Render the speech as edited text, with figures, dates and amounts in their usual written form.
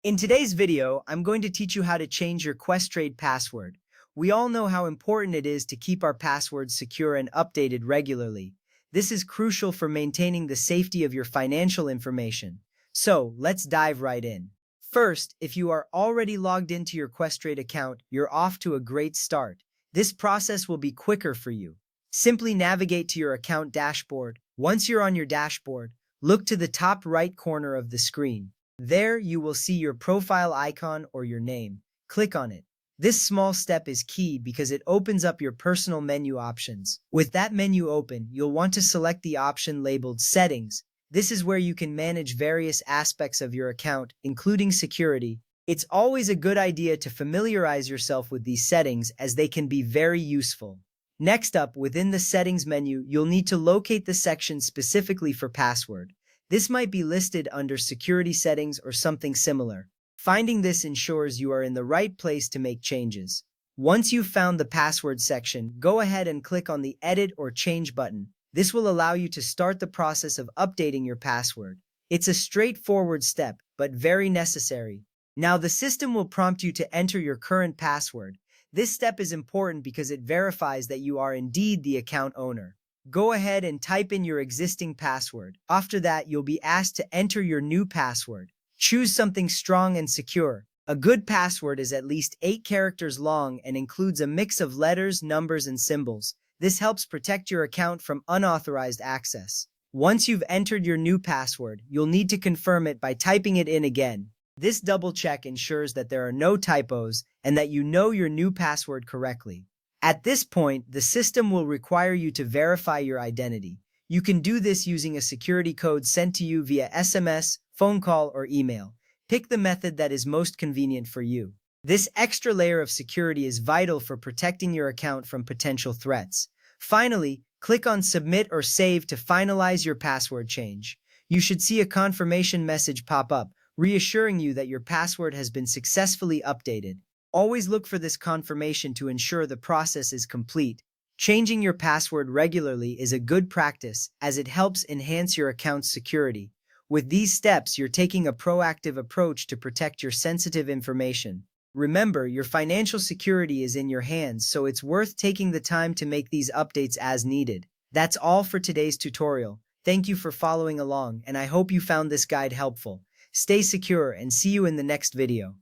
In today's video, I'm going to teach you how to change your Questrade password. We all know how important it is to keep our passwords secure and updated regularly. This is crucial for maintaining the safety of your financial information. So, let's dive right in. First, if you are already logged into your Questrade account, you're off to a great start. This process will be quicker for you. Simply navigate to your account dashboard. Once you're on your dashboard, look to the top right corner of the screen. There you will see your profile icon or your name. Click on it. This small step is key because it opens up your personal menu options. With that menu open, you'll want to select the option labeled Settings. This is where you can manage various aspects of your account, including security. It's always a good idea to familiarize yourself with these settings as they can be very useful. Next up, within the Settings menu, you'll need to locate the section specifically for password. This might be listed under Security Settings or something similar. Finding this ensures you are in the right place to make changes. Once you've found the password section, go ahead and click on the Edit or Change button. This will allow you to start the process of updating your password. It's a straightforward step, but very necessary. Now the system will prompt you to enter your current password. This step is important because it verifies that you are indeed the account owner. Go ahead and type in your existing password. After that, you'll be asked to enter your new password. Choose something strong and secure. A good password is at least 8 characters long and includes a mix of letters, numbers, and symbols. This helps protect your account from unauthorized access. Once you've entered your new password, you'll need to confirm it by typing it in again. This double check ensures that there are no typos and that you know your new password correctly. At this point, the system will require you to verify your identity. You can do this using a security code sent to you via SMS, phone call, or email. Pick the method that is most convenient for you. This extra layer of security is vital for protecting your account from potential threats. Finally, click on Submit or Save to finalize your password change. You should see a confirmation message pop up, reassuring you that your password has been successfully updated. Always look for this confirmation to ensure the process is complete. Changing your password regularly is a good practice as it helps enhance your account's security. With these steps, you're taking a proactive approach to protect your sensitive information. Remember, your financial security is in your hands, so it's worth taking the time to make these updates as needed. That's all for today's tutorial. Thank you for following along, and I hope you found this guide helpful. Stay secure and see you in the next video.